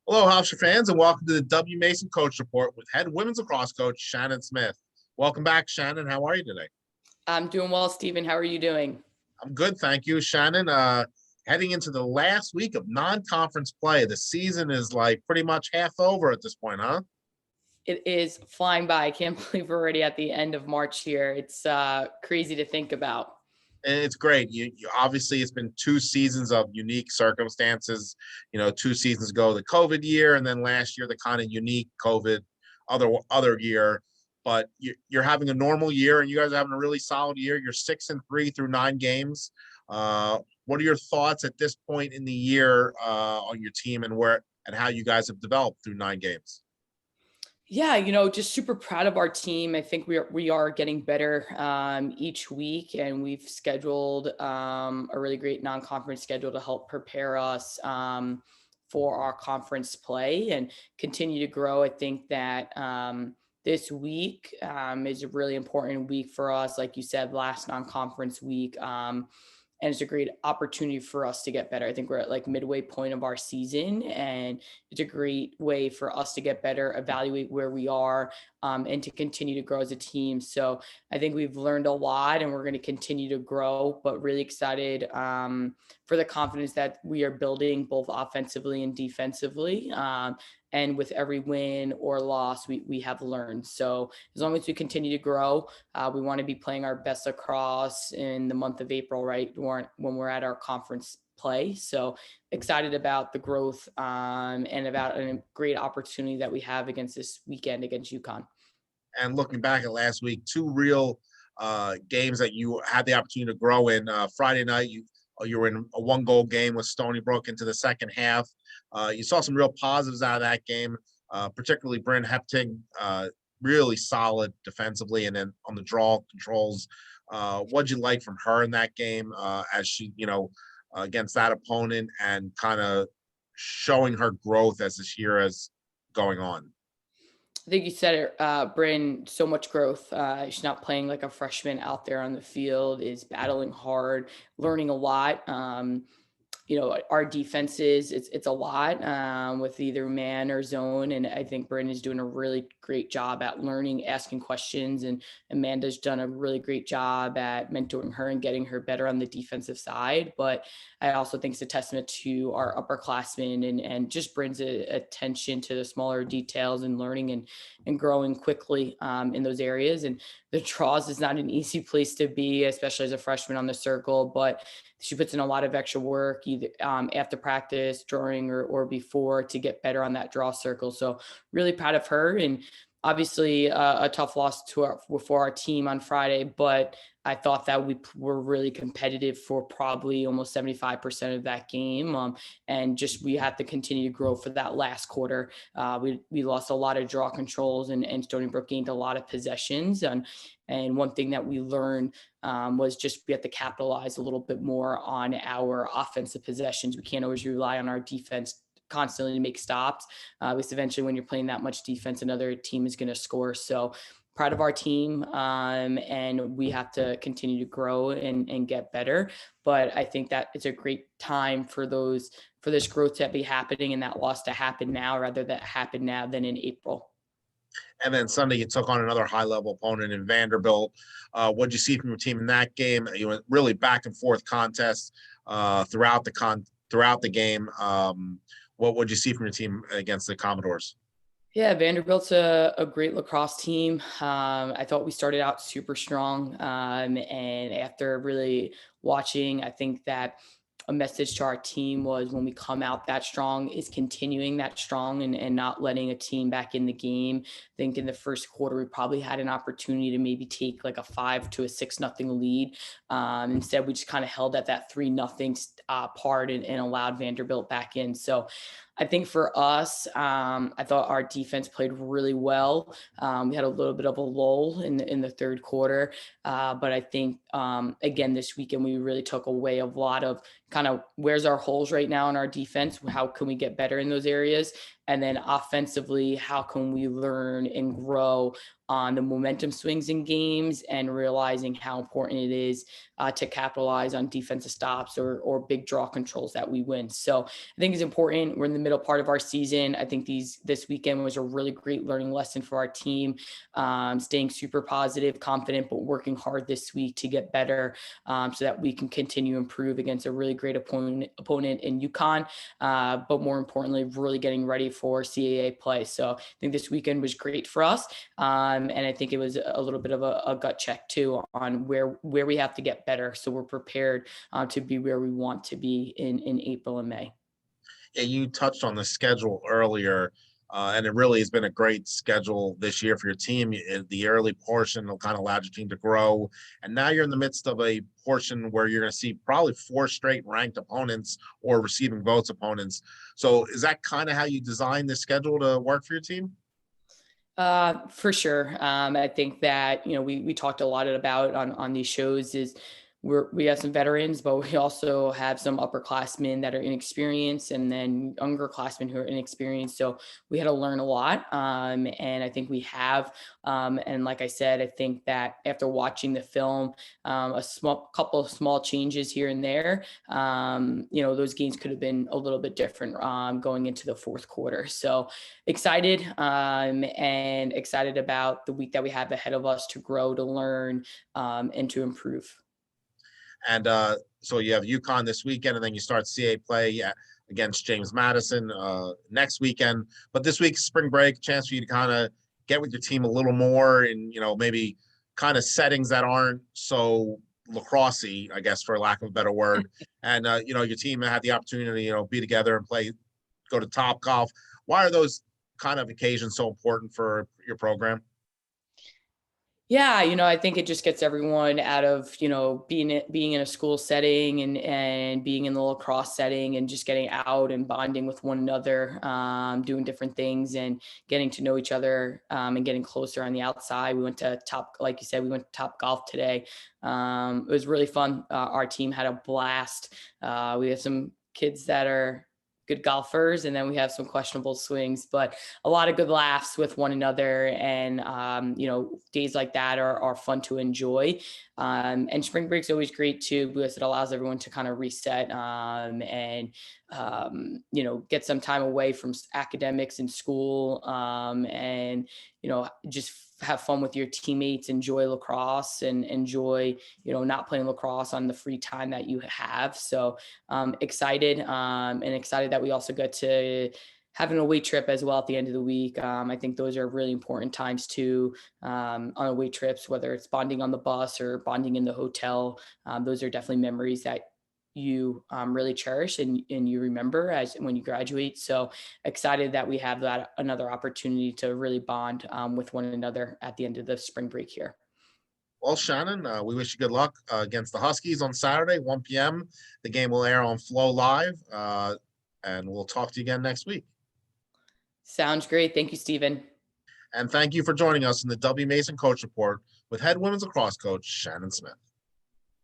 Hello, Hofstra fans, and welcome to the W. Mason Coach Report with head women's lacrosse coach Shannon Smith. Welcome back, Shannon. How are you today? I'm doing well, Stephen. How are you doing? I'm good, thank you, Shannon. Heading into the last week of non-conference play, the season is like pretty much half over at this point, huh? It is flying by. I can't believe we're already at the end of March here. It's crazy to think about. And it's great. You obviously it's been two seasons of unique circumstances. 2 seasons ago the COVID year, and then last year the kind of unique COVID other year. But you're having a normal year, and you guys are having a really solid year. You're 6-3 through 9 games. What are your thoughts at this point in the year on your team and where and how you guys have developed through 9 games? Yeah, just super proud of our team. I think we are getting better each week, and we've scheduled a really great non-conference schedule to help prepare us for our conference play and continue to grow. I think that this week is a really important week for us. Like you said, last non-conference week. And it's a great opportunity for us to get better. I think we're at like midway point of our season, and it's a great way for us to get better, evaluate where we are, and to continue to grow as a team. So I think we've learned a lot, and we're going to continue to grow, but really excited for the confidence that we are building both offensively and defensively. And with every win or loss, we have learned. So as long as we continue to grow, we want to be playing our best lacrosse in the month of April, right? When we're at our conference play. So excited about the growth and about a great opportunity that we have against this weekend against UConn. And looking back at last week, two real games that you had the opportunity to grow in. Friday night, you were in a 1-goal game with Stony Brook into the second half. You saw some real positives out of that game, particularly Bryn Hepting, really solid defensively, and then on the draw controls. What'd you like from her in that game as she, against that opponent, and kind of showing her growth as this year is going on? I think you said it, Bryn, so much growth. She's not playing like a freshman out there on the field, is battling hard, learning a lot. Our defenses, it's a lot with either man or zone. And I think Bryn is doing a really great job at learning, asking questions. And Amanda's done a really great job at mentoring her and getting her better on the defensive side. But I also think it's a testament to our upperclassmen and just brings attention to the smaller details and learning and growing quickly in those areas. And the draws is not an easy place to be, especially as a freshman on the circle, but she puts in a lot of extra work either after practice, during, or before to get better on that draw circle. So really proud of her. And obviously a tough loss for our team on Friday, but I thought that we were really competitive for probably almost 75% of that game. And just we have to continue to grow for that last quarter. We lost a lot of draw controls, and Stony Brook gained a lot of possessions. And one thing that we learned was just we have to capitalize a little bit more on our offensive possessions. We can't always rely on our defense constantly to make stops. Because eventually when you're playing that much defense, another team is going to score. So proud of our team, and we have to continue to grow and get better. But I think that it's a great time for this growth to be happening and that loss to happen now rather than happen now than in April. And then Sunday, you took on another high-level opponent in Vanderbilt. What'd you see from your team in that game? You went really back and forth contests throughout the game. What would you see from your team against the Commodores? Yeah, Vanderbilt's a great lacrosse team. I thought we started out super strong. And after really watching, I think that a message to our team was when we come out that strong is continuing that strong and not letting a team back in the game. I think in the first quarter, we probably had an opportunity to maybe take like a 5 to a 6-0 lead. Instead, we just kind of held at that 3-0 part and allowed Vanderbilt back in. So I think for us, I thought our defense played really well. We had a little bit of a lull in the third quarter, but I think again this weekend we really took away a lot of kind of where's our holes right now in our defense. How can we get better in those areas? And then offensively, how can we learn and grow on the momentum swings in games and realizing how important it is to capitalize on defensive stops or big draw controls that we win. So I think it's important. We're in the middle part of our season. I think this weekend was a really great learning lesson for our team. Staying super positive, confident, but working hard this week to get better so that we can continue to improve against a really great opponent in UConn. But more importantly, really getting ready for CAA play. So I think this weekend was great for us. And I think it was a little bit of a gut check too on where we have to get better. So we're prepared to be where we want to be in April and May. Yeah, you touched on the schedule earlier, and it really has been a great schedule this year for your team. The early portion kind of allowed your team to grow, and now you're in the midst of a portion where you're going to see probably 4 straight ranked opponents or receiving votes opponents. So, is that kind of how you designed the schedule to work for your team? For sure. I think that, we talked a lot about on these shows is we have some veterans, but we also have some upperclassmen that are inexperienced and then younger classmen who are inexperienced. So we had to learn a lot. And I think we have. And like I said, I think that after watching the film, a couple of small changes here and there, those games could have been a little bit different going into the fourth quarter. So excited and excited about the week that we have ahead of us to grow, to learn, and to improve. And so you have UConn this weekend, and then you start CA play against James Madison next weekend. But this week's spring break, chance for you to kind of get with your team a little more, and maybe kind of settings that aren't so lacrosse-y, I guess, for lack of a better word. And your team had the opportunity to be together and go to Top Golf. Why are those kind of occasions so important for your program? Yeah, I think it just gets everyone out of, being in a school setting and being in the lacrosse setting and just getting out and bonding with one another, doing different things and getting to know each other, and getting closer on the outside. We went to like you said, we went to Top Golf today. It was really fun. Our team had a blast. We have some kids that are good golfers, and then we have some questionable swings, but a lot of good laughs with one another. And days like that are fun to enjoy. And spring break's always great too, because it allows everyone to kind of reset, and get some time away from academics and school, and just have fun with your teammates, enjoy lacrosse, and enjoy not playing lacrosse on the free time that you have. So excited, and excited that we also get to have an away trip as well at the end of the week. I think those are really important times too, on away trips, whether it's bonding on the bus or bonding in the hotel. Those are definitely memories that you really cherish and you remember as when you graduate. So excited that we have that another opportunity to really bond with one another at the end of the spring break here. Well, Shannon, we wish you good luck against the Huskies on Saturday, 1 p.m. The game will air on Flow Live, and we'll talk to you again next week. Sounds great. Thank you, Stephen. And thank you for joining us in the W. Mason Coach Report with head women's lacrosse coach Shannon Smith.